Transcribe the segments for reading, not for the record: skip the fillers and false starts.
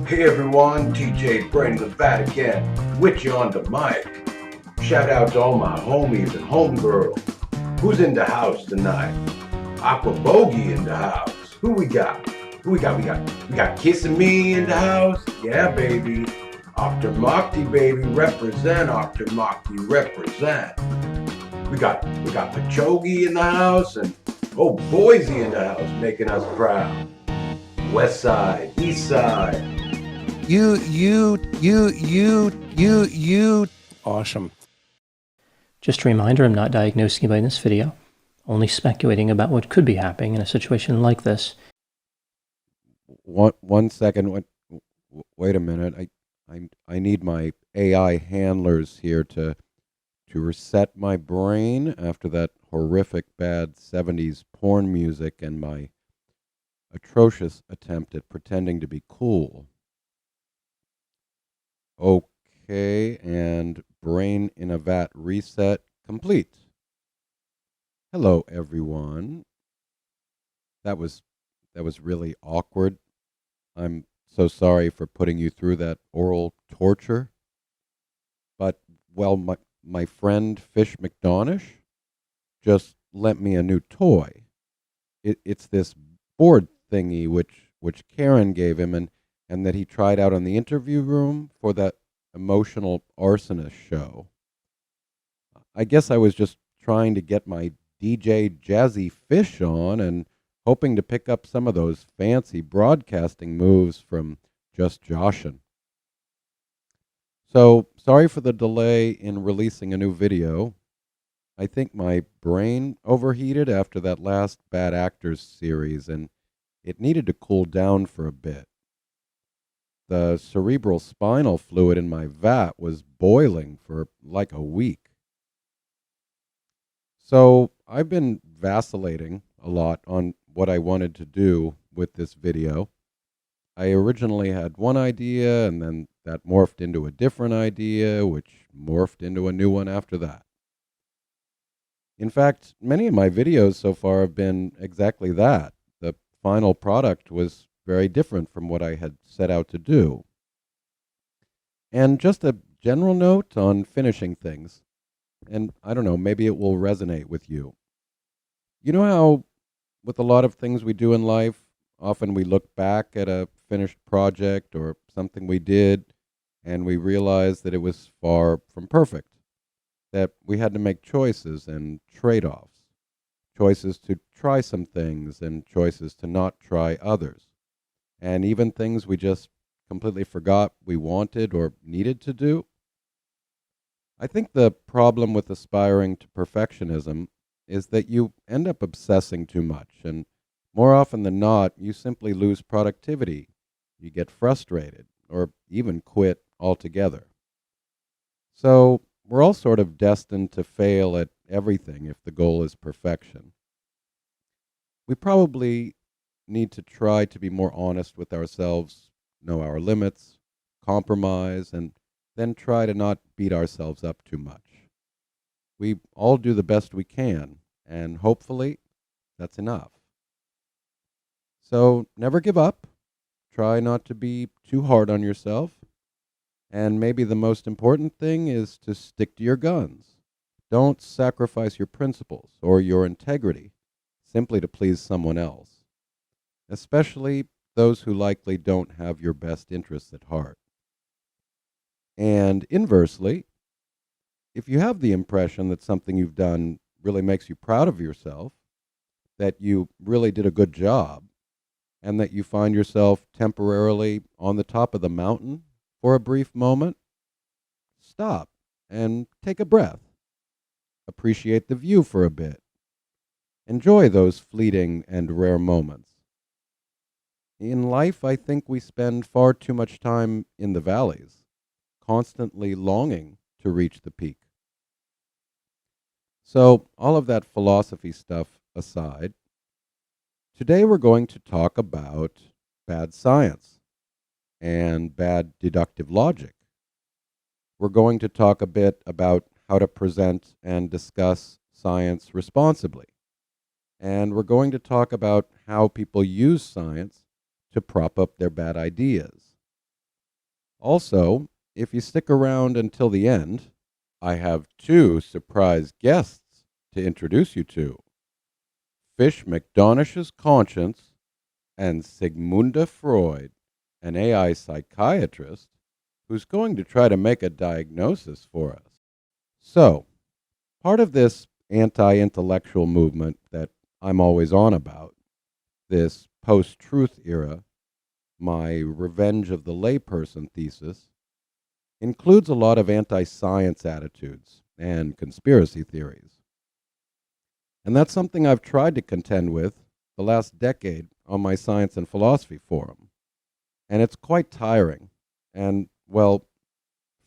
Hey everyone, TJ Brain the Bat again, with you on the mic. Shout out to all my homies and homegirls. Who's in the house tonight? Aqua Bogey in the house. Who we got? We got Kissing Me in the house. Yeah, baby. Octomocty, baby, represent. Octomocty, represent. We got Pachogi in the house, and Boise in the house, making us proud. West Side, East Side. You. Awesome. Just a reminder, I'm not diagnosing anybody in this video, only speculating about what could be happening in a situation like this. One second. Wait a minute. I need my AI handlers here to reset my brain after that horrific bad 70s porn music and my atrocious attempt at pretending to be cool. Okay, and brain in a vat reset complete. Hello, everyone. That was really awkward. I'm so sorry for putting you through that oral torture. But, well, my friend Fish McDonish just lent me a new toy. It's this board thingy which Karen gave him and that he tried out on the interview room for that Emotional Arsonist show. I guess I was just trying to get my DJ Jazzy Fish on and hoping to pick up some of those fancy broadcasting moves from Just Joshin'. So, sorry for the delay in releasing a new video. I think my brain overheated after that last Bad Actors series, and it needed to cool down for a bit. The cerebral spinal fluid in my vat was boiling for like a week. So I've been vacillating a lot on what I wanted to do with this video. I originally had one idea, and then that morphed into a different idea, which morphed into a new one after that. In fact, many of my videos so far have been exactly that. The final product was very different from what I had set out to do. And just a general note on finishing things, and I don't know, maybe it will resonate with you. You know how with a lot of things we do in life, often we look back at a finished project or something we did, and we realize that it was far from perfect, that we had to make choices and trade-offs, choices to try some things and choices to not try others. And even things we just completely forgot we wanted or needed to do. I think the problem with aspiring to perfectionism is that you end up obsessing too much, and more often than not, you simply lose productivity. You get frustrated, or even quit altogether. So we're all sort of destined to fail at everything if the goal is perfection. We probably need to try to be more honest with ourselves, know our limits, compromise, and then try to not beat ourselves up too much. We all do the best we can, and hopefully that's enough. So never give up. Try not to be too hard on yourself. And maybe the most important thing is to stick to your guns. Don't sacrifice your principles or your integrity simply to please someone else, especially those who likely don't have your best interests at heart. And inversely, if you have the impression that something you've done really makes you proud of yourself, that you really did a good job, and that you find yourself temporarily on the top of the mountain for a brief moment, stop and take a breath. Appreciate the view for a bit. Enjoy those fleeting and rare moments. In life, I think we spend far too much time in the valleys, constantly longing to reach the peak. So, all of that philosophy stuff aside, today we're going to talk about bad science and bad deductive logic. We're going to talk a bit about how to present and discuss science responsibly. And we're going to talk about how people use science to prop up their bad ideas. Also, if you stick around until the end, I have two surprise guests to introduce you to. Fish McDonish's Conscience and Sigmunda Freud, an AI psychiatrist who's going to try to make a diagnosis for us. So, part of this anti-intellectual movement that I'm always on about, this post-truth era, my revenge of the layperson thesis, includes a lot of anti-science attitudes and conspiracy theories. And that's something I've tried to contend with the last decade on my science and philosophy forum. And it's quite tiring and, well,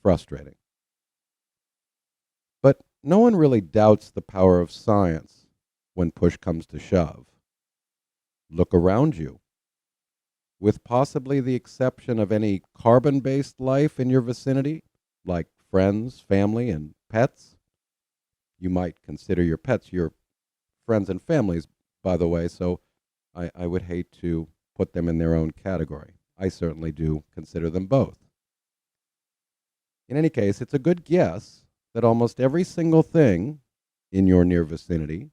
frustrating. But no one really doubts the power of science when push comes to shove. Look around you. With possibly the exception of any carbon-based life in your vicinity, like friends, family, and pets. You might consider your pets your friends and families, by the way, so I would hate to put them in their own category. I certainly do consider them both. In any case, it's a good guess that almost every single thing in your near vicinity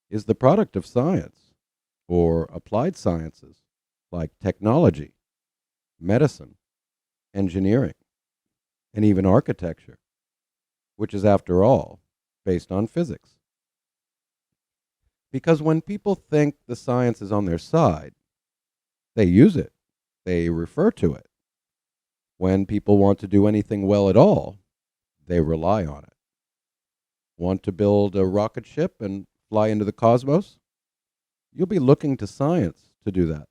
is the product of science or applied sciences like technology, medicine, engineering, and even architecture, which is, after all, based on physics. Because when people think the science is on their side, they use it, they refer to it. When people want to do anything well at all, they rely on it. Want to build a rocket ship and fly into the cosmos? You'll be looking to science to do that.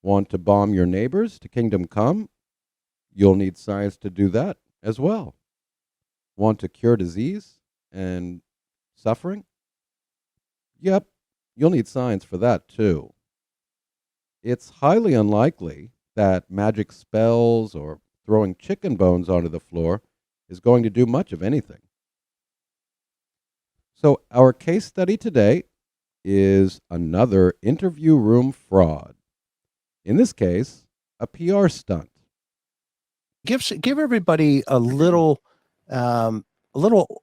Want to bomb your neighbors to kingdom come? You'll need science to do that as well. Want to cure disease and suffering? Yep, you'll need science for that too. It's highly unlikely that magic spells or throwing chicken bones onto the floor is going to do much of anything. So our case study today is another interview room fraud. In this case, a PR stunt. Give everybody a little, high level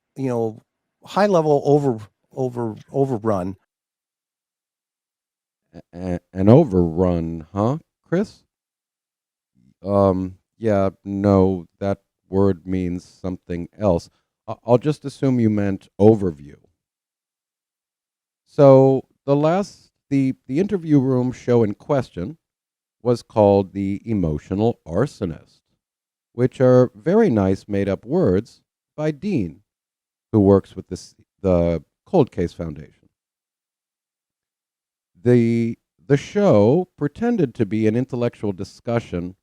overrun. An overrun, huh, Chris? Yeah, no, that word means something else. I'll just assume you meant overview. So the interview room show in question was called the Emotional Arsonist, which are very nice made-up words by Dean, who works with the Cold Case Foundation. The show pretended to be an intellectual discussion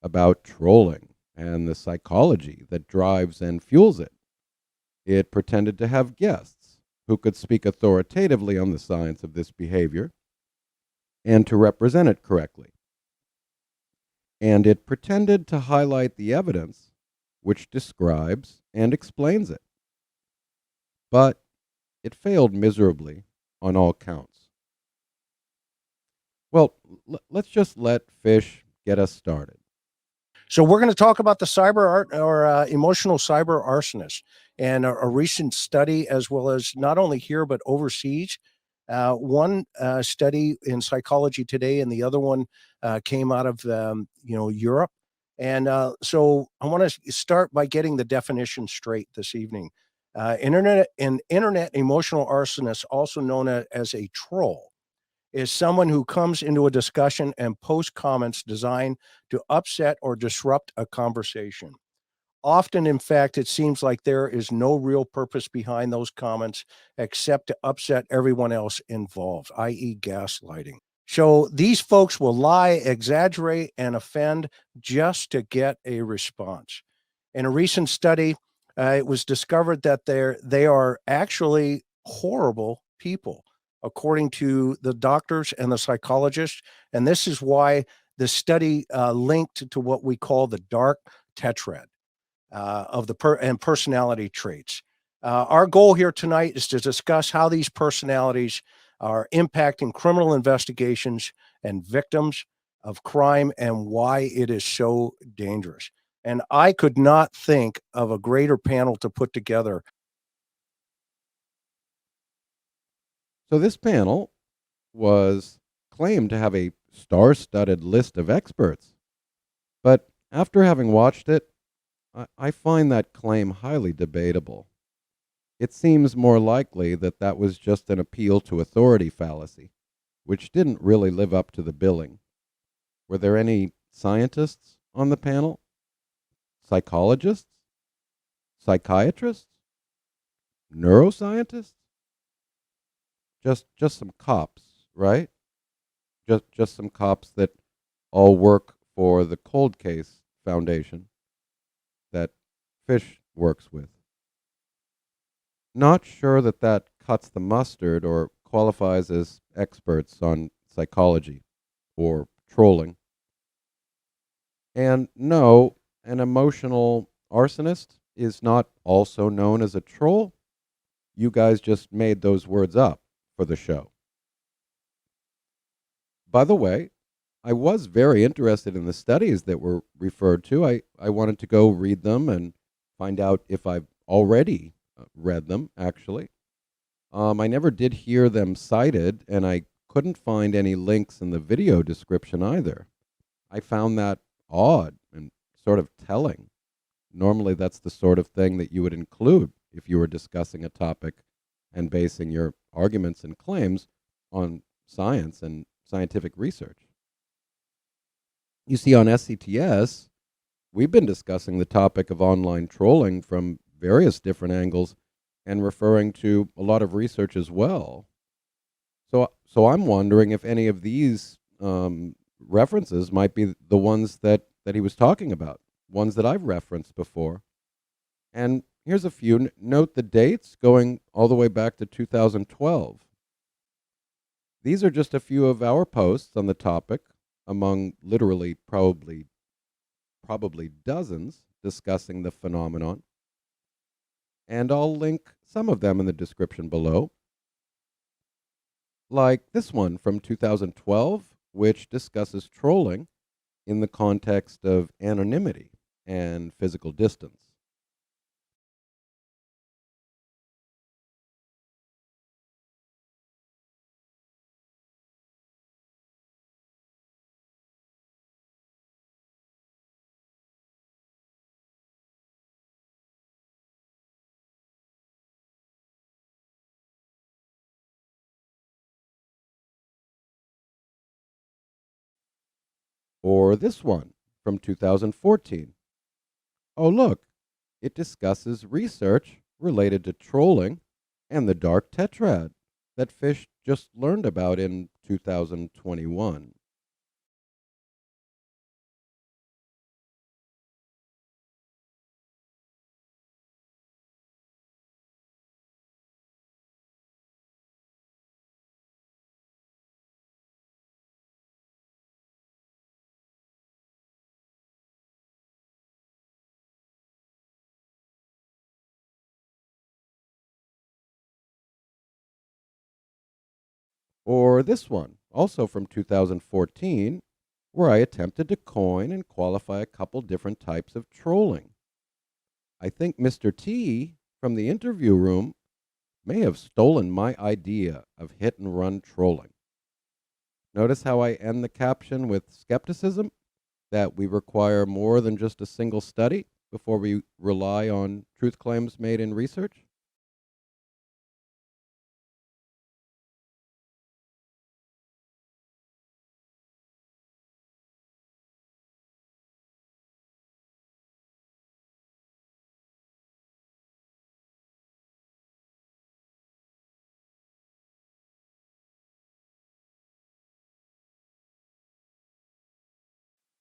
about trolling and the psychology that drives and fuels it. It pretended to have guests who could speak authoritatively on the science of this behavior and to represent it correctly. And it pretended to highlight the evidence which describes and explains it. But it failed miserably on all counts. Well, let's just let Fish get us started. So we're going to talk about the emotional cyber arsonist and a recent study, as well as not only here but overseas. One study in Psychology Today, and the other one came out of Europe, And so I want to start by getting the definition straight this evening. An internet emotional arsonist, also known as a troll, is someone who comes into a discussion and posts comments designed to upset or disrupt a conversation. Often, in fact, it seems like there is no real purpose behind those comments except to upset everyone else involved, i.e., gaslighting. So these folks will lie, exaggerate, and offend just to get a response. In a recent study, it was discovered that they are actually horrible people, according to the doctors and the psychologists. And this is why the study linked to what we call the dark tetrad of and personality traits. Our goal here tonight is to discuss how these personalities are impacting criminal investigations and victims of crime and why it is so dangerous. And I could not think of a greater panel to put together. So this panel was claimed to have a star-studded list of experts, but after having watched it, I find that claim highly debatable. It seems more likely that that was just an appeal to authority fallacy, which didn't really live up to the billing. Were there any scientists on the panel? Psychologists? Psychiatrists? Neuroscientists? Just some cops, right? Just some cops that all work for the Cold Case Foundation that Fish works with. Not sure that that cuts the mustard or qualifies as experts on psychology or trolling. And no, an emotional arsonist is not also known as a troll. You guys just made those words up for the show. By the way, I was very interested in the studies that were referred to. I wanted to go read them and find out if I've already read them, actually. I never did hear them cited, and I couldn't find any links in the video description either. I found that odd and sort of telling. Normally, that's the sort of thing that you would include if you were discussing a topic and basing your arguments and claims on science and scientific research. You see, on SCTS, we've been discussing the topic of online trolling from various different angles and referring to a lot of research as well. So I'm wondering if any of these references might be the ones that he was talking about, ones that I've referenced before. And here's a few. Note the dates going all the way back to 2012. These are just a few of our posts on the topic, among literally probably dozens discussing the phenomenon. And I'll link some of them in the description below. Like this one from 2012, which discusses trolling in the context of anonymity and physical distance. Or this one from 2014. Oh, look, it discusses research related to trolling and the dark tetrad that Fish just learned about in 2021. Or this one, also from 2014, where I attempted to coin and qualify a couple different types of trolling. I think Mr. T from the interview room may have stolen my idea of hit and run trolling. Notice how I end the caption with skepticism? that we require more than just a single study before we rely on truth claims made in research?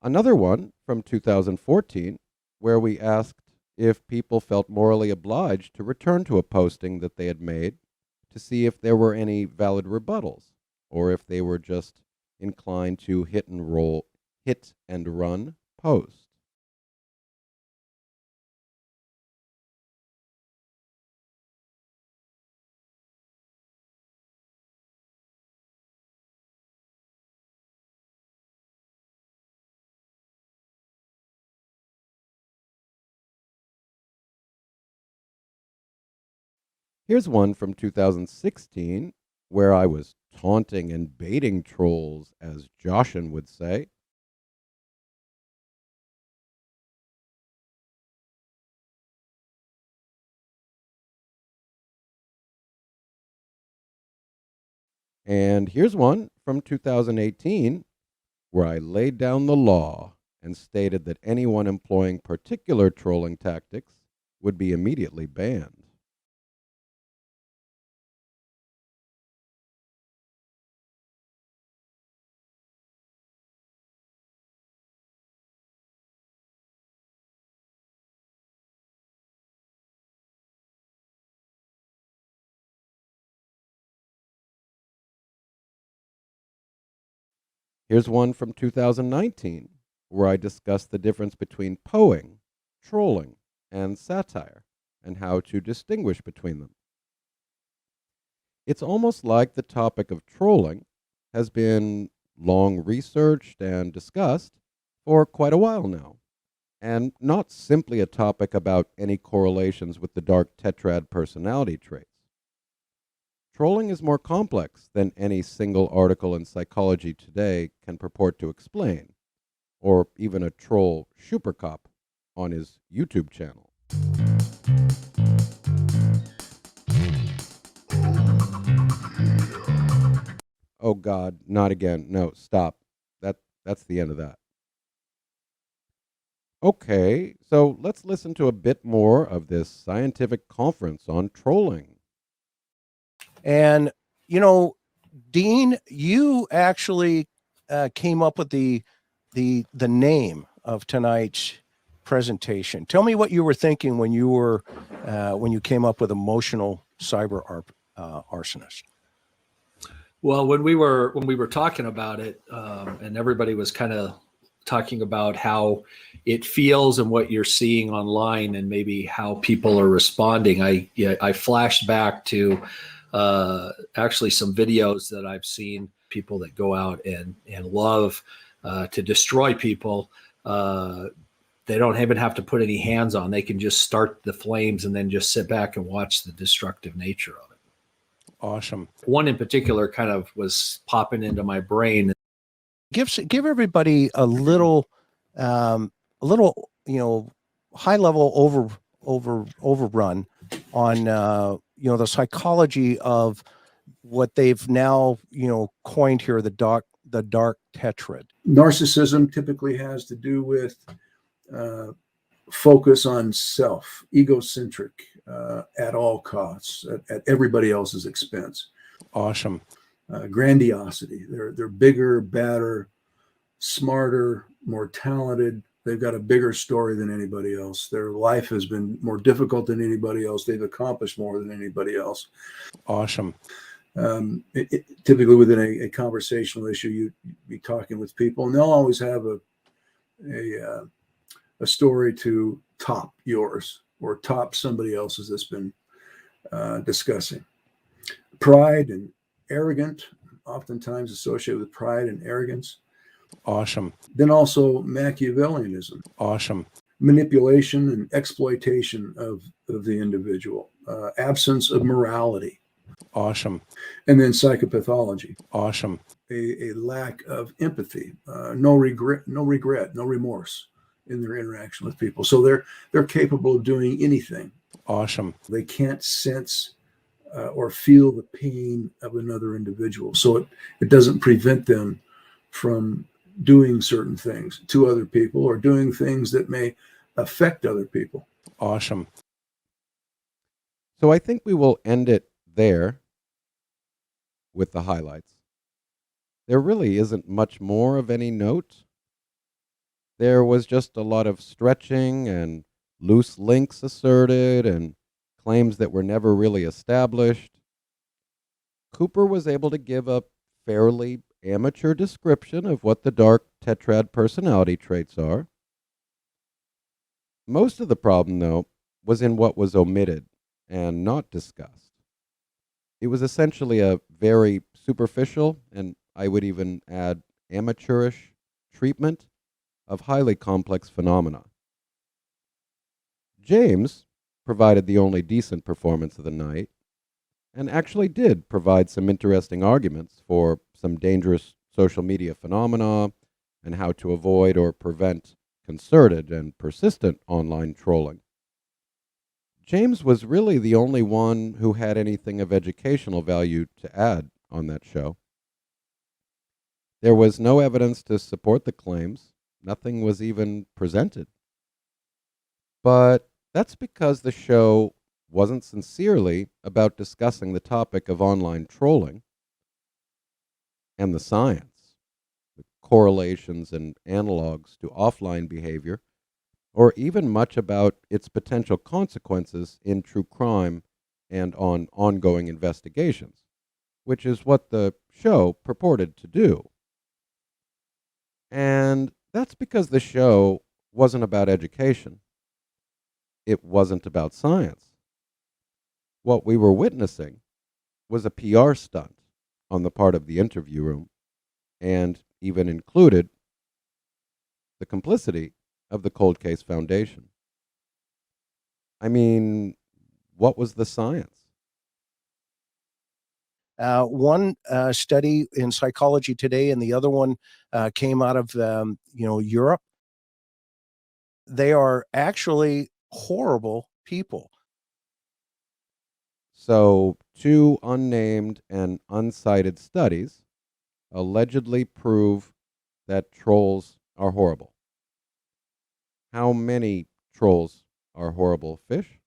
Another one from 2014, where we asked if people felt morally obliged to return to a posting that they had made to see if there were any valid rebuttals, or if they were just inclined to hit and run post. Here's one from 2016, where I was taunting and baiting trolls, as Joshin would say. And here's one from 2018, where I laid down the law and stated that anyone employing particular trolling tactics would be immediately banned. Here's one from 2019, where I discussed the difference between poing, trolling, and satire, and how to distinguish between them. It's almost like the topic of trolling has been long researched and discussed for quite a while now, and not simply a topic about any correlations with the dark Tetrad personality traits. Trolling is more complex than any single article in Psychology Today can purport to explain, or even a troll Supercop on his YouTube channel. Oh God, not again. No, stop. That's the end of that. Okay, so let's listen to a bit more of this scientific conference on trolling. And, Dean, you actually came up with the name of tonight's presentation. Tell me what you were thinking when you came up with Emotional Arsonist. Well, when we were talking about it, and everybody was kind of talking about how it feels and what you're seeing online, and maybe how people are responding, I flashed back to actually some videos that I've seen, people that go out and love to destroy people. They don't even have to put any hands on. They can just start the flames and then just sit back and watch the destructive nature of it. Awesome. One in particular kind of was popping into my brain. Give everybody a little high level overrun on the psychology of what they've now coined here, the dark Tetrad. Narcissism typically has to do with focus on self, egocentric, at all costs, at everybody else's expense. Awesome. Grandiosity. They're bigger, badder, smarter, more talented. They've got a bigger story than anybody else. Their life has been more difficult than anybody else. They've accomplished more than anybody else. Awesome. Typically within a conversational issue, you'd be talking with people, and they'll always have a story to top yours or top somebody else's that's been discussing. Pride and arrogant, oftentimes associated with pride and arrogance. Awesome. Then also Machiavellianism. Awesome. Manipulation and exploitation of the individual. Absence of morality. Awesome. And then psychopathology, Awesome. a lack of empathy, no regret, no remorse in their interaction with people. So they're capable of doing anything. Awesome. They can't sense or feel the pain of another individual. So it doesn't prevent them from doing certain things to other people or doing things that may affect other people. Awesome. So I think we will end it there with the highlights. There really isn't much more of any note. There was just a lot of stretching and loose links asserted and claims that were never really established. Cooper was able to give a fairly amateur description of what the dark tetrad personality traits are. Most of the problem, though, was in what was omitted and not discussed. It was essentially a very superficial, and I would even add amateurish, treatment of highly complex phenomena. James provided the only decent performance of the night, and actually did provide some interesting arguments for some dangerous social media phenomena and how to avoid or prevent concerted and persistent online trolling. James was really the only one who had anything of educational value to add on that show. There was no evidence to support the claims. Nothing was even presented. But that's because the show wasn't sincerely about discussing the topic of online trolling and the science, the correlations and analogs to offline behavior, or even much about its potential consequences in true crime and on ongoing investigations, which is what the show purported to do. And that's because the show wasn't about education. It wasn't about science. What we were witnessing was a PR stunt on the part of the interview room, and even included the complicity of the Cold Case Foundation. I mean, what was the science? One study in Psychology Today, and the other one came out of Europe. They are actually horrible people. So, two unnamed and uncited studies allegedly prove that trolls are horrible. How many trolls are horrible fish?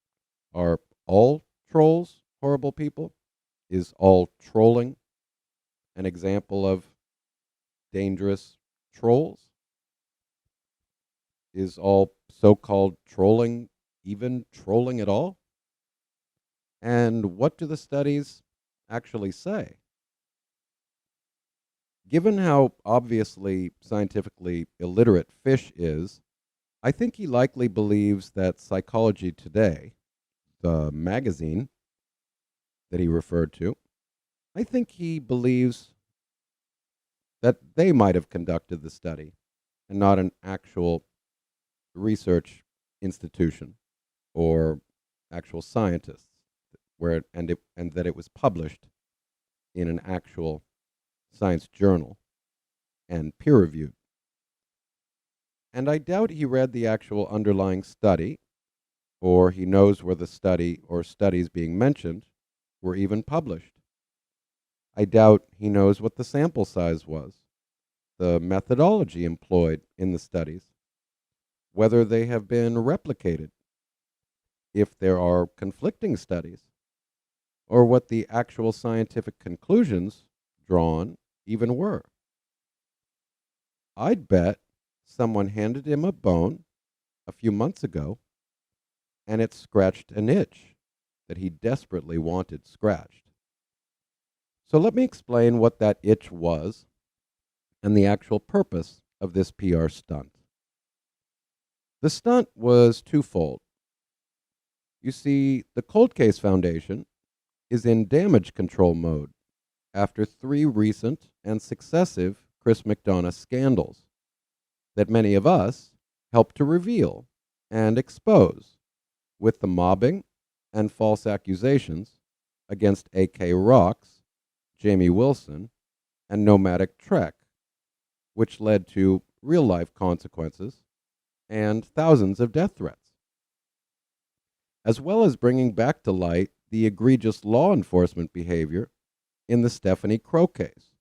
Are all trolls horrible people? Is all trolling an example of dangerous trolls? Is all so-called trolling even trolling at all? And what do the studies actually say? Given how obviously scientifically illiterate Fish is, I think he likely believes that Psychology Today, the magazine that he referred to, I think he believes that they might have conducted the study and not an actual research institution or actual scientists, and that it was published in an actual science journal and peer-reviewed. And I doubt he read the actual underlying study, or he knows where the study or studies being mentioned were even published. I doubt he knows what the sample size was, the methodology employed in the studies, whether they have been replicated, if there are conflicting studies, or what the actual scientific conclusions drawn even were. I'd bet someone handed him a bone a few months ago, and it scratched an itch that he desperately wanted scratched. So let me explain what that itch was and the actual purpose of this PR stunt. The stunt was twofold. You see, the Cold Case Foundation is in damage control mode after 3 recent and successive Chris McDonough scandals that many of us helped to reveal and expose, with the mobbing and false accusations against AK Rocks, Jamie Wilson, and Nomadic Trek, which led to real-life consequences and thousands of death threats, as well as bringing back to light the egregious law enforcement behavior in the Stephanie Crow case,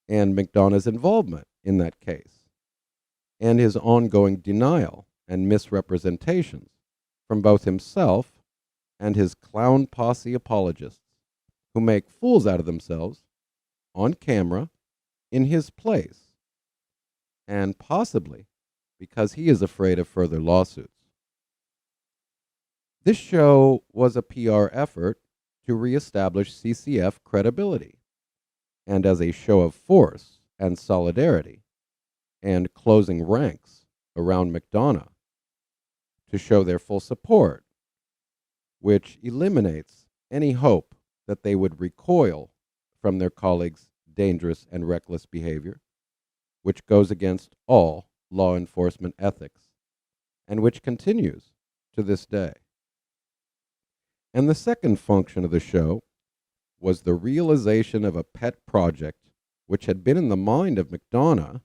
and McDonough's involvement in that case, and his ongoing denial and misrepresentations from both himself and his clown posse apologists who make fools out of themselves on camera in his place, and possibly because he is afraid of further lawsuits. This show was a PR effort to reestablish CCF credibility, and as a show of force and solidarity, and closing ranks around McDonough to show their full support, which eliminates any hope that they would recoil from their colleagues' dangerous and reckless behavior, which goes against all law enforcement ethics, and which continues to this day. And the second function of the show was the realization of a pet project which had been in the mind of McDonough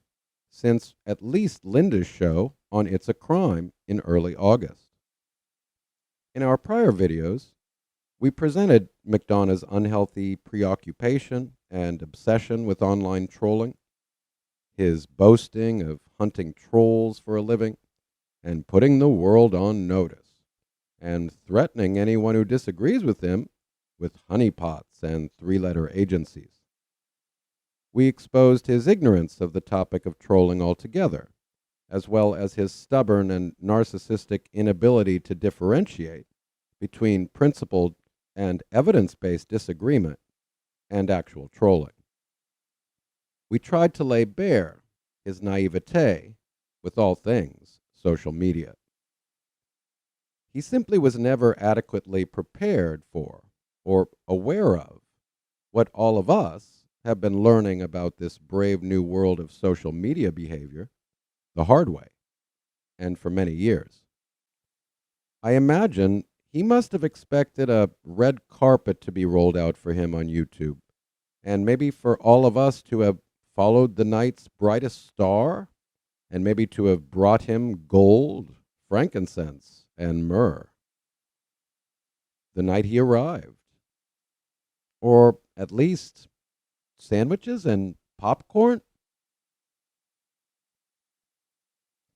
since at least Linda's show on It's a Crime in early August. In our prior videos, we presented McDonough's unhealthy preoccupation and obsession with online trolling, his boasting of hunting trolls for a living and putting the world on notice, and threatening anyone who disagrees with him with honeypots and three-letter agencies. We exposed his ignorance of the topic of trolling altogether, as well as his stubborn and narcissistic inability to differentiate between principled and evidence-based disagreement and actual trolling. We tried to lay bare his naivete with all things social media. He simply was never adequately prepared for or aware of what all of us have been learning about this brave new world of social media behavior the hard way, and for many years. I imagine he must have expected a red carpet to be rolled out for him on YouTube, and maybe for all of us to have followed the night's brightest star, and maybe to have brought him gold, frankincense, and myrrh the night he arrived, or at least sandwiches and popcorn.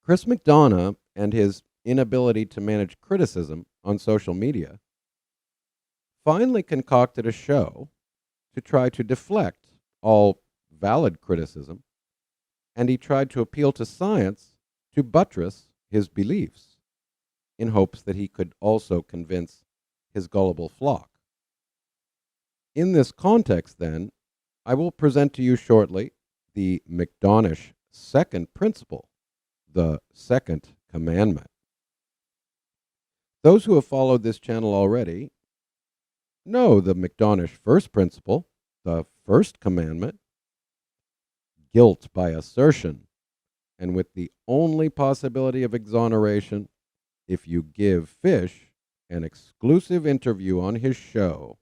Chris McDonough and his inability to manage criticism on social media finally concocted a show to try to deflect all valid criticism, and he tried to appeal to science to buttress his beliefs in hopes that he could also convince his gullible flock. In this context, then, I will present to you shortly the McDonough second principle, the second commandment. Those who have followed this channel already know the McDonough first principle, the first commandment: guilt by assertion, and with the only possibility of exoneration if you give Fish an exclusive interview on his show,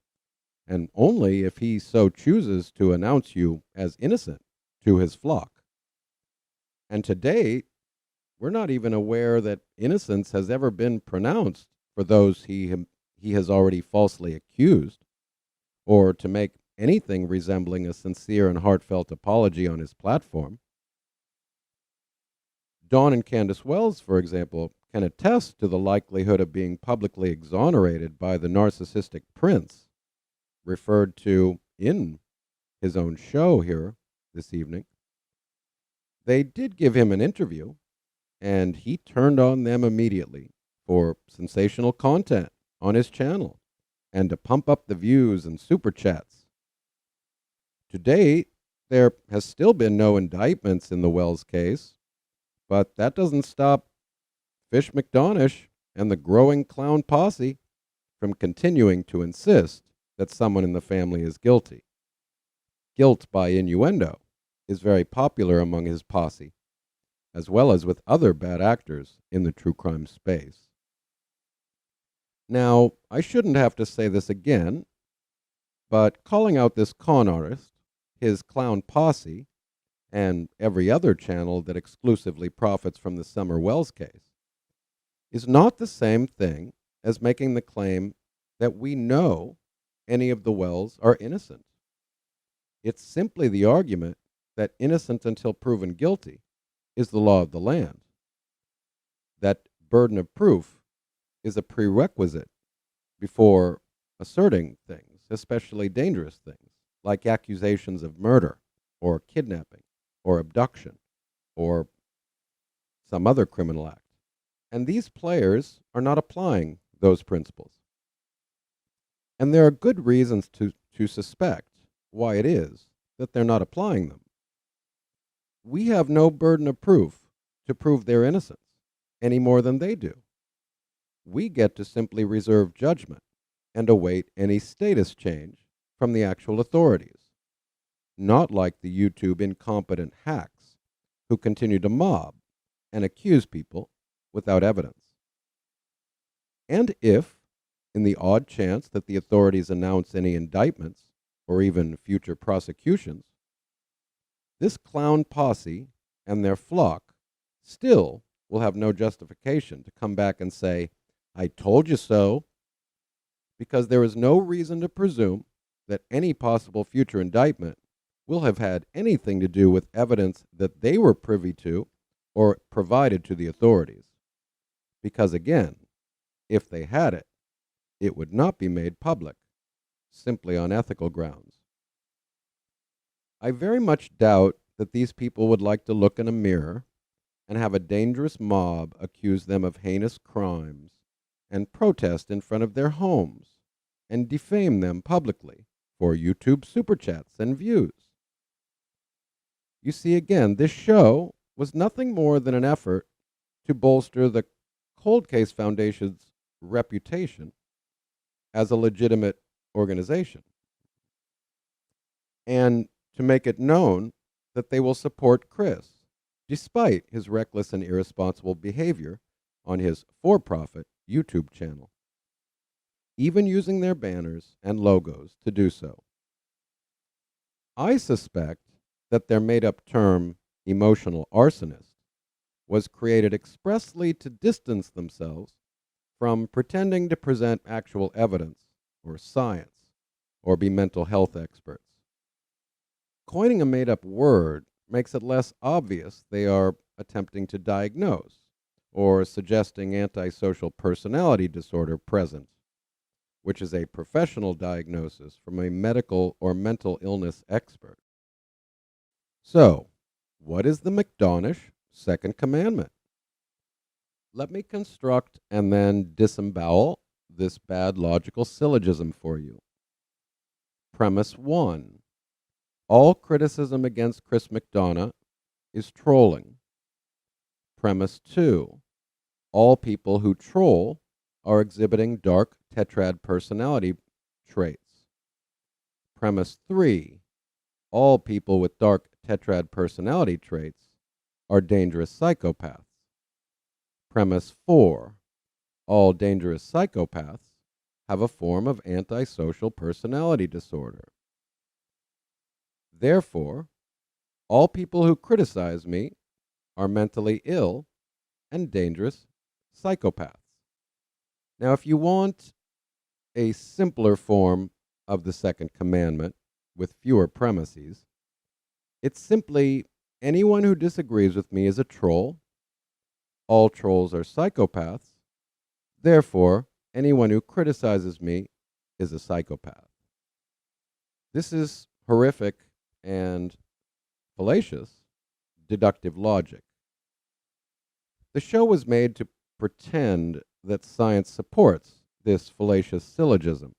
and only if he so chooses to announce you as innocent to his flock. And to date, we're not even aware that innocence has ever been pronounced for those he has already falsely accused, or to make anything resembling a sincere and heartfelt apology on his platform. Dawn and Candace Wells, for example, can attest to the likelihood of being publicly exonerated by the narcissistic prince referred to in his own show here this evening. They did give him an interview, and he turned on them immediately for sensational content on his channel and to pump up the views and super chats. To date, there has still been no indictments in the Wells case, but that doesn't stop Fish McDonough and the growing clown posse from continuing to insist that someone in the family is guilty. Guilt by innuendo is very popular among his posse, as well as with other bad actors in the true crime space. Now, I shouldn't have to say this again, But calling out this con artist, his clown posse, and every other channel that exclusively profits from the Summer Wells case is not the same thing as making the claim that we know any of the Wells are innocent. It's simply the argument that innocent until proven guilty is the law of the land. That burden of proof is a prerequisite before asserting things, especially dangerous things, like accusations of murder or kidnapping or abduction or some other criminal act. And these players are not applying those principles. And there are good reasons to suspect why it is that they're not applying them. We have no burden of proof to prove their innocence any more than they do. We get to simply reserve judgment and await any status change from the actual authorities, not like the YouTube incompetent hacks who continue to mob and accuse people without evidence. And if, in the odd chance that the authorities announce any indictments or even future prosecutions, this clown posse and their flock still will have no justification to come back and say, "I told you so," because there is no reason to presume that any possible future indictment will have had anything to do with evidence that they were privy to or provided to the authorities. Because again, if they had it, it would not be made public, simply on ethical grounds. I very much doubt that these people would like to look in a mirror and have a dangerous mob accuse them of heinous crimes and protest in front of their homes and defame them publicly for YouTube super chats and views. You see, again, this show was nothing more than an effort to bolster the Cold Case Foundation's reputation as a legitimate organization, and to make it known that they will support Chris, despite his reckless and irresponsible behavior on his for-profit YouTube channel, even using their banners and logos to do so. I suspect that their made-up term, emotional arsonist, was created expressly to distance themselves from pretending to present actual evidence or science or be mental health experts. Coining a made-up word makes it less obvious they are attempting to diagnose or suggesting antisocial personality disorder present, which is a professional diagnosis from a medical or mental illness expert. So, what is the McDonish second commandment? Let me construct and then disembowel this bad logical syllogism for you. Premise 1. All criticism against Chris McDonough is trolling. Premise 2. All people who troll are exhibiting dark tetrad personality traits. Premise 3. All people with dark tetrad personality traits are dangerous psychopaths. Premise 4. All dangerous psychopaths have a form of antisocial personality disorder. Therefore, all people who criticize me are mentally ill and dangerous psychopaths. Now, if you want a simpler form of the second commandment with fewer premises, it's simply anyone who disagrees with me is a troll. All trolls are psychopaths. Therefore, anyone who criticizes me is a psychopath. This is horrific and fallacious deductive logic. The show was made to pretend that science supports this fallacious syllogism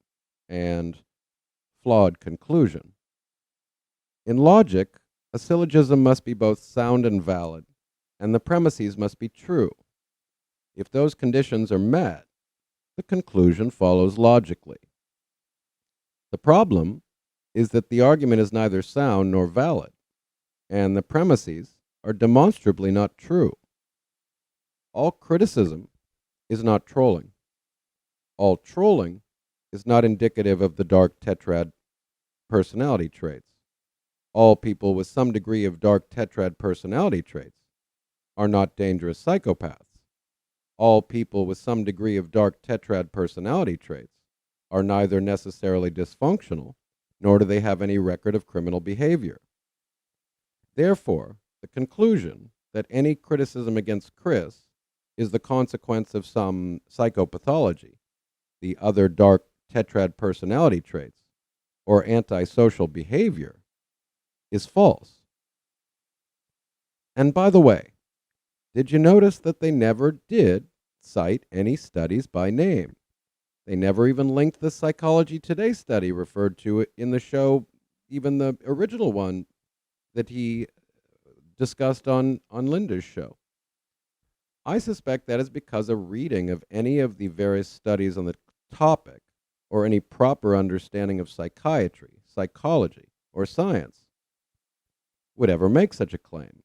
and flawed conclusion. In logic, a syllogism must be both sound and valid, and the premises must be true. If those conditions are met, the conclusion follows logically. The problem is that the argument is neither sound nor valid, and the premises are demonstrably not true. All criticism is not trolling. All trolling is not indicative of the dark tetrad personality traits. All people with some degree of dark tetrad personality traits are not dangerous psychopaths. All people with some degree of dark tetrad personality traits are neither necessarily dysfunctional, nor do they have any record of criminal behavior. Therefore, the conclusion that any criticism against Chris is the consequence of some psychopathology, the other dark tetrad personality traits, or antisocial behavior, is false. And by the way, did you notice that they never did cite any studies by name? They never even linked the Psychology Today study referred to in the show, even the original one that he discussed on Linda's show. I suspect that is because a reading of any of the various studies on the topic, or any proper understanding of psychiatry, psychology, or science, would ever make such a claim.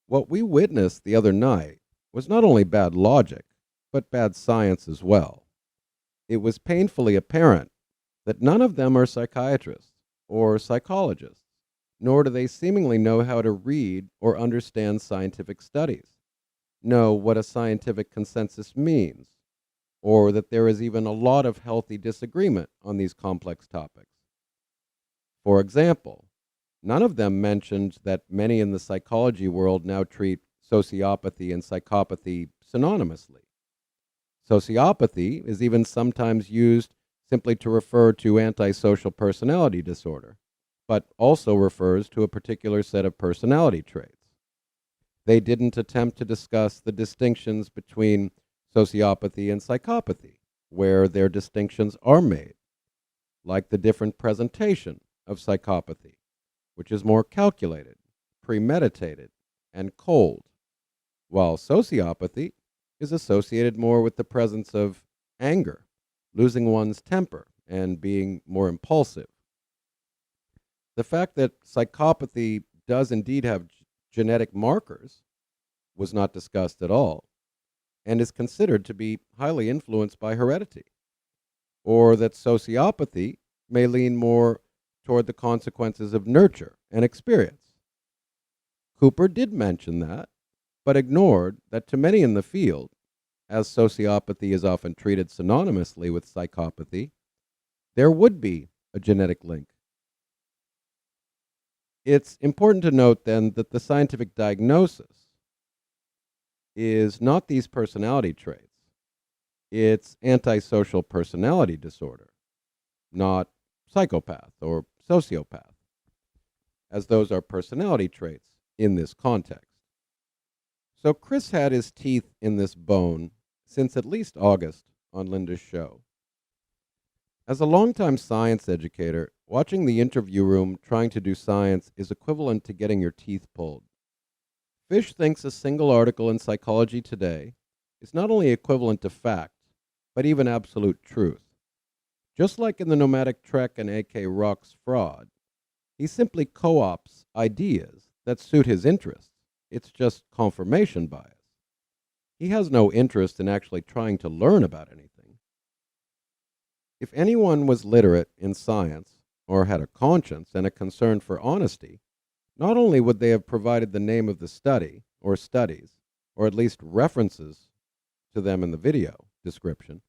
What we witnessed the other night was not only bad logic, but bad science as well. It was painfully apparent that none of them are psychiatrists or psychologists, nor do they seemingly know how to read or understand scientific studies, know what a scientific consensus means, or that there is even a lot of healthy disagreement on these complex topics. For example, none of them mentioned that many in the psychology world now treat sociopathy and psychopathy synonymously. Sociopathy is even sometimes used simply to refer to antisocial personality disorder, but also refers to a particular set of personality traits. They didn't attempt to discuss the distinctions between sociopathy and psychopathy, where their distinctions are made, like the different presentation of psychopathy, which is more calculated, premeditated, and cold, while sociopathy is associated more with the presence of anger, losing one's temper, and being more impulsive. The fact that psychopathy does indeed have genetic markers was not discussed at all, and is considered to be highly influenced by heredity, or that sociopathy may lean more toward the consequences of nurture and experience. Cooper did mention that, but ignored that to many in the field, as sociopathy is often treated synonymously with psychopathy, there would be a genetic link. It's important to note then that the scientific diagnosis is not these personality traits. It's antisocial personality disorder, not psychopath or sociopath, as those are personality traits in this context. So Chris had his teeth in this bone since at least August on Linda's show. As a longtime science educator, watching the interview room trying to do science is equivalent to getting your teeth pulled. Fish thinks a single article in Psychology Today is not only equivalent to fact, but even absolute truth. Just like in the Nomadic Trek and A.K. Rock's fraud, he simply co-opts ideas that suit his interests. It's just confirmation bias. He has no interest in actually trying to learn about anything. If anyone was literate in science, or had a conscience and a concern for honesty, not only would they have provided the name of the study, or studies, or at least references to them in the video description,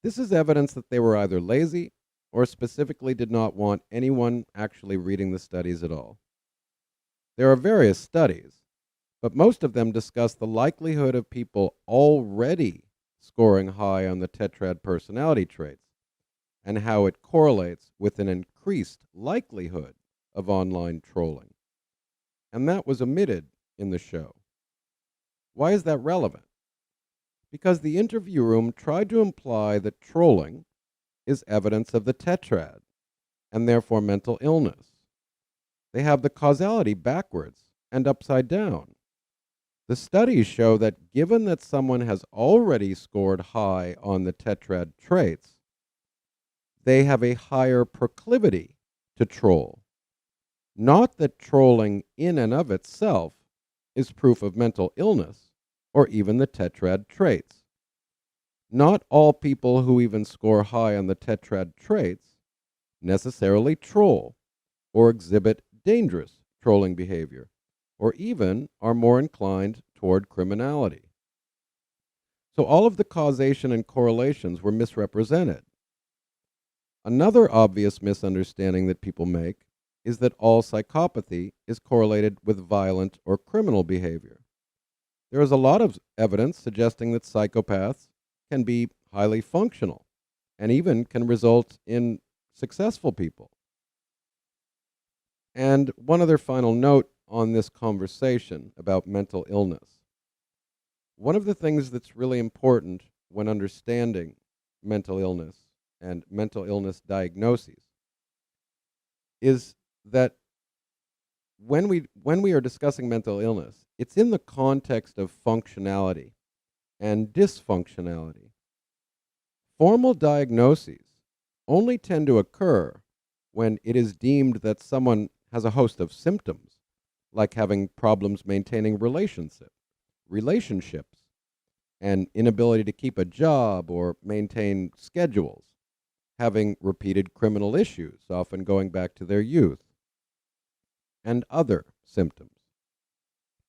this is evidence that they were either lazy or specifically did not want anyone actually reading the studies at all. There are various studies, but most of them discuss the likelihood of people already scoring high on the Tetrad personality traits and how it correlates with an increased likelihood of online trolling. And that was omitted in the show. Why is that relevant? Because the interview room tried to imply that trolling is evidence of the Tetrad, and therefore mental illness. They have the causality backwards and upside down. The studies show that given that someone has already scored high on the Tetrad traits, they have a higher proclivity to troll. Not that trolling in and of itself is proof of mental illness or even the Tetrad traits. Not all people who even score high on the Tetrad traits necessarily troll or exhibit dangerous trolling behavior, or even are more inclined toward criminality. So all of the causation and correlations were misrepresented. Another obvious misunderstanding that people make is that all psychopathy is correlated with violent or criminal behavior. There is a lot of evidence suggesting that psychopaths can be highly functional and even can result in successful people. And one other final note on this conversation about mental illness. One of the things that's really important when understanding mental illness and mental illness diagnoses is that when we are discussing mental illness, it's in the context of functionality and dysfunctionality. Formal diagnoses only tend to occur when it is deemed that someone has a host of symptoms, like having problems maintaining relationships, and inability to keep a job or maintain schedules, having repeated criminal issues, often going back to their youth, and other symptoms.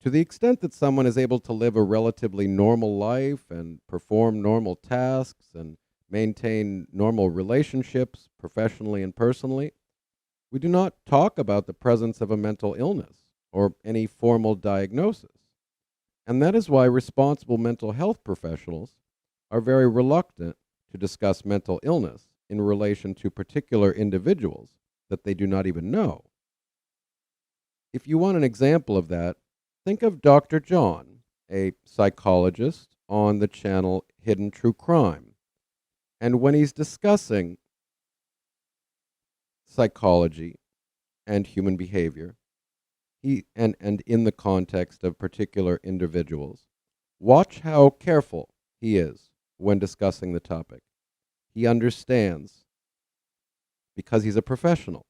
To the extent that someone is able to live a relatively normal life and perform normal tasks and maintain normal relationships professionally and personally, we do not talk about the presence of a mental illness or any formal diagnosis. And that is why responsible mental health professionals are very reluctant to discuss mental illness in relation to particular individuals that they do not even know. If you want an example of that, think of Dr. John, a psychologist on the channel Hidden True Crime. And when he's discussing psychology and human behavior, and in the context of particular individuals, watch how careful he is when discussing the topic. He understands because he's a professional.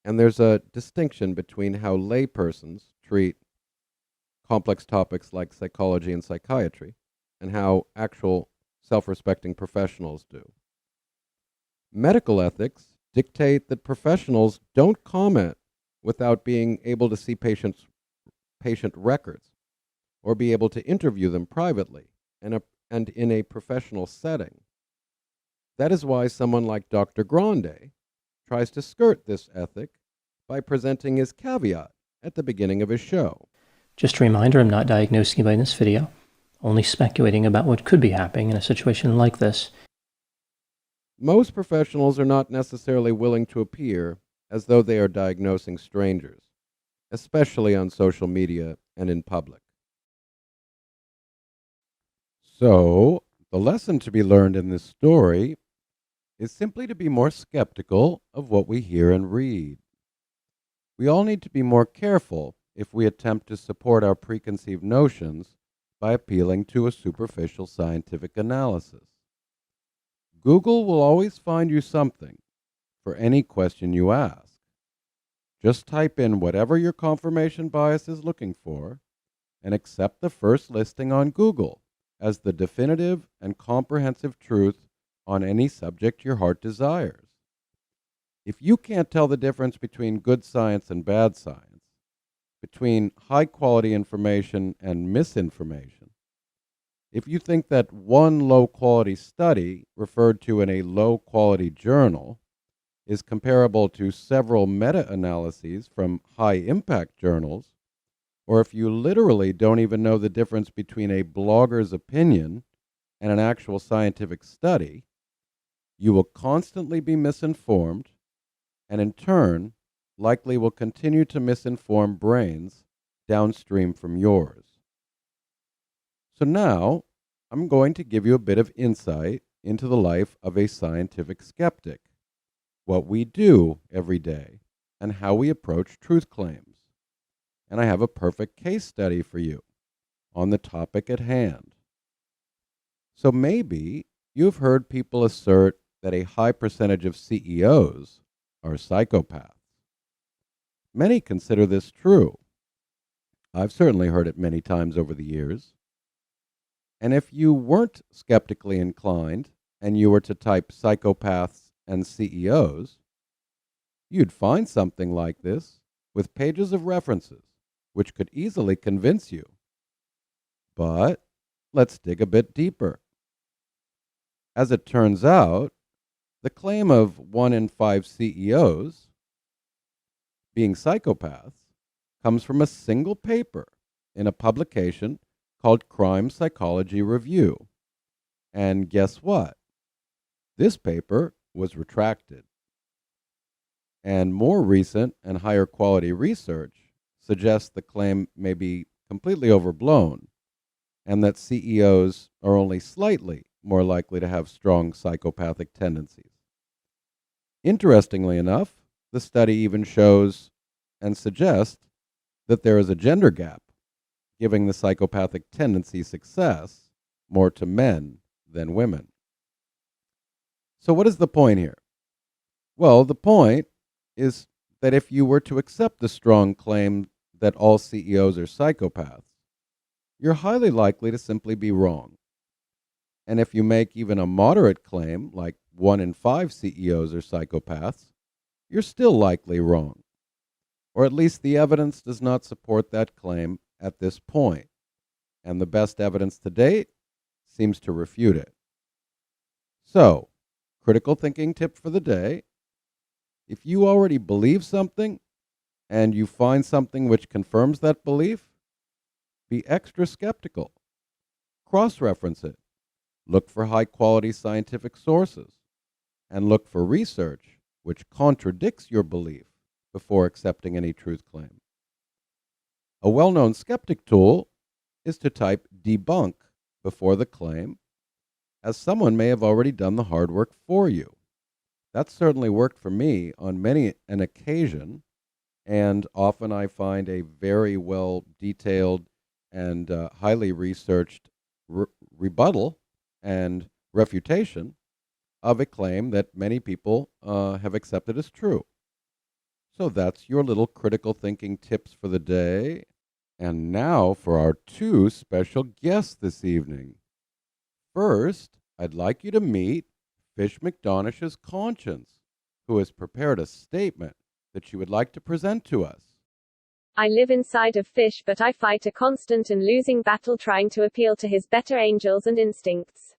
And there's a distinction between how laypersons treat complex topics like psychology and psychiatry and how actual self-respecting professionals do. Medical ethics dictate that professionals don't comment without being able to see patient records or be able to interview them privately and in a professional setting. That is why someone like Dr. Grande tries to skirt this ethic by presenting his caveat at the beginning of his show. Just a reminder, I'm not diagnosing anybody in this video, only speculating about what could be happening in a situation like this. Most professionals are not necessarily willing to appear as though they are diagnosing strangers, especially on social media and in public. So, the lesson to be learned in this story is simply to be more skeptical of what we hear and read. We all need to be more careful if we attempt to support our preconceived notions by appealing to a superficial scientific analysis. Google will always find you something for any question you ask. Just type in whatever your confirmation bias is looking for and accept the first listing on Google as the definitive and comprehensive truth on any subject your heart desires. If you can't tell the difference between good science and bad science, between high-quality information and misinformation, if you think that one low-quality study referred to in a low-quality journal is comparable to several meta-analyses from high-impact journals, or if you literally don't even know the difference between a blogger's opinion and an actual scientific study, you will constantly be misinformed and in turn likely will continue to misinform brains downstream from yours. So now I'm going to give you a bit of insight into the life of a scientific skeptic, what we do every day, and how we approach truth claims. And I have a perfect case study for you on the topic at hand. So maybe you've heard people assert that a high percentage of CEOs are psychopaths. Many consider this true. I've certainly heard it many times over the years. And if you weren't skeptically inclined and you were to type psychopaths and CEOs, You'd find something like this with pages of references, which could easily convince you. But let's dig a bit deeper. As it turns out, the claim of 1 in 5 CEOs being psychopaths comes from a single paper in a publication called Crime Psychology Review. And guess what? This paper was retracted. And more recent and higher quality research suggests the claim may be completely overblown and that CEOs are only slightly more likely to have strong psychopathic tendencies. Interestingly enough, the study even shows and suggests that there is a gender gap, giving the psychopathic tendency success more to men than women. So what is the point here? Well, the point is that if you were to accept the strong claim that all CEOs are psychopaths, you're highly likely to simply be wrong. And if you make even a moderate claim, like 1 in 5 CEOs are psychopaths, you're still likely wrong. Or at least the evidence does not support that claim at this point, and the best evidence to date seems to refute it. So, critical thinking tip for the day: if you already believe something and you find something which confirms that belief, be extra skeptical. Cross-reference it. Look for high-quality scientific sources, and look for research which contradicts your belief before accepting any truth claim. A well-known skeptic tool is to type debunk before the claim, as someone may have already done the hard work for you. That certainly worked for me on many an occasion, and often I find a very well detailed and highly researched rebuttal and refutation of a claim that many people have accepted as true. So that's your little critical thinking tips for the day. And now for our 2 special guests this evening. First, I'd like you to meet Fish McDonish's Conscience, who has prepared a statement that she would like to present to us. I live inside of Fish, but I fight a constant and losing battle trying to appeal to his better angels and instincts.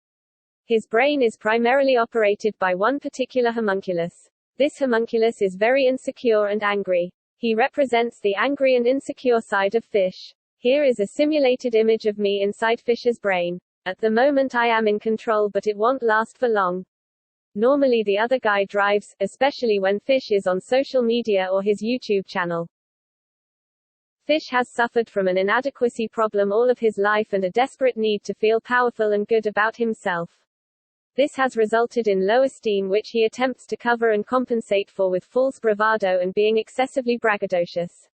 His brain is primarily operated by one particular homunculus. This homunculus is very insecure and angry. He represents the angry and insecure side of Fish. Here is a simulated image of me inside Fish's brain. At the moment I am in control, but it won't last for long. Normally the other guy drives, especially when Fish is on social media or his YouTube channel. Fish has suffered from an inadequacy problem all of his life and a desperate need to feel powerful and good about himself. This has resulted in low esteem, which he attempts to cover and compensate for with false bravado and being excessively braggadocious.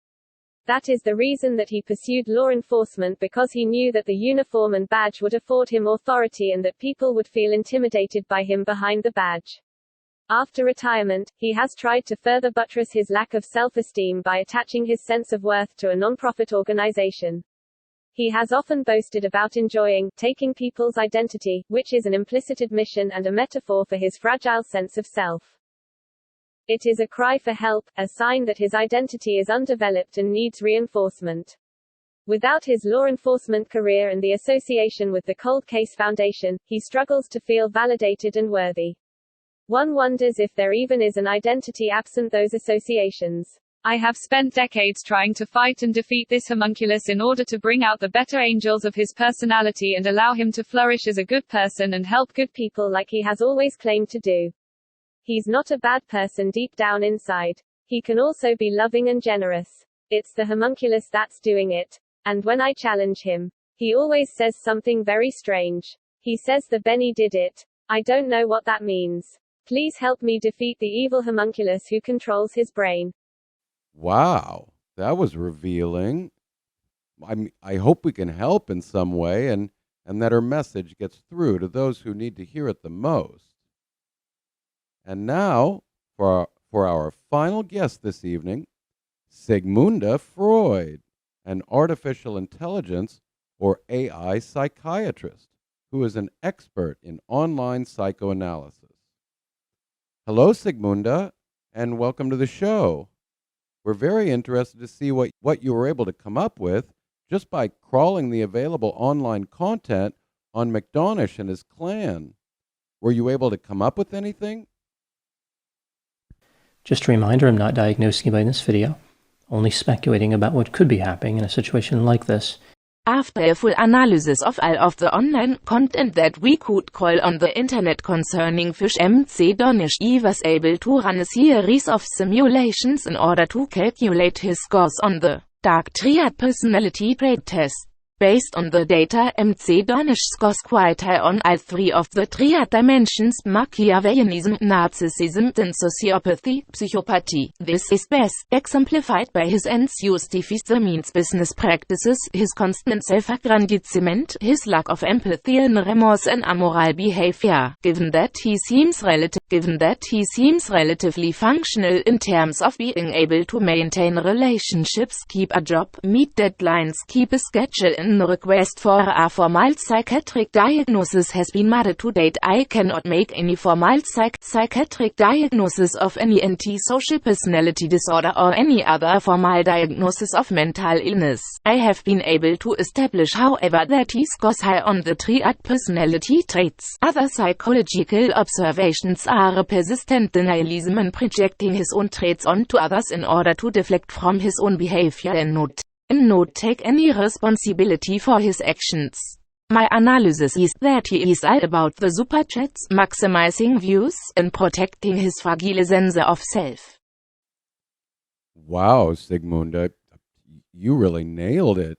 That is the reason that he pursued law enforcement, because he knew that the uniform and badge would afford him authority and that people would feel intimidated by him behind the badge. After retirement, he has tried to further buttress his lack of self-esteem by attaching his sense of worth to a non-profit organization. He has often boasted about enjoying taking people's identity, which is an implicit admission and a metaphor for his fragile sense of self. It is a cry for help, a sign that his identity is undeveloped and needs reinforcement. Without his law enforcement career and the association with the Cold Case Foundation, he struggles to feel validated and worthy. One wonders if there even is an identity absent those associations. I have spent decades trying to fight and defeat this homunculus in order to bring out the better angels of his personality and allow him to flourish as a good person and help good people like he has always claimed to do. He's not a bad person deep down inside. He can also be loving and generous. It's the homunculus that's doing it. And when I challenge him, he always says something very strange. He says the Benny did it. I don't know what that means. Please help me defeat the evil homunculus who controls his brain. Wow, that was revealing. I hope we can help in some way and that her message gets through to those who need to hear it the most. And now, for our final guest this evening, Sigmunda Freud, an artificial intelligence or AI psychiatrist who is an expert in online psychoanalysis. Hello, Sigmunda. and welcome to the show. We're very interested to see what you were able to come up with just by crawling the available online content on McDonough and his clan. Were you able to come up with anything? Just a reminder, I'm not diagnosing you by this video, only speculating about what could be happening in a situation like this. After a full analysis of all of the online content that we could crawl on the internet concerning Fish Donish, he was able to run a series of simulations in order to calculate his scores on the Dark Triad personality trait test. Based on the data, Donish scores quite high on all three of the triad dimensions: Machiavellianism, narcissism, and sociopathy, psychopathy. This is best exemplified by his unsuccessful means business practices, his constant self-aggrandizement, his lack of empathy and remorse and amoral behavior. Given that he seems relatively functional in terms of being able to maintain relationships, keep a job, meet deadlines, keep a schedule, and request for a formal psychiatric diagnosis has been made to date. I cannot make any formal psychiatric diagnosis of any antisocial personality disorder or any other formal diagnosis of mental illness. I have been able to establish, however, that he scores high on the triad personality traits. Other psychological observations are persistent denialism and projecting his own traits onto others in order to deflect from his own behavior and not take any responsibility for his actions. My analysis is that he is all about the super chats, maximizing views, and protecting his fragile sense of self. Wow, Sigmund, you really nailed it.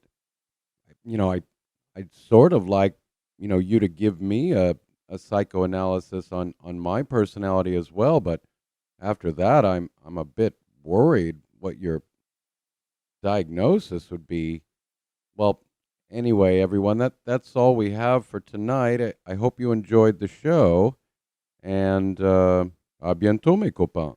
I'd sort of like, you to give me a psychoanalysis on my personality as well, but after that, I'm a bit worried what your diagnosis would be. Well, anyway, everyone, that's all we have for tonight. I hope you enjoyed the show, and à bientôt, mes copains.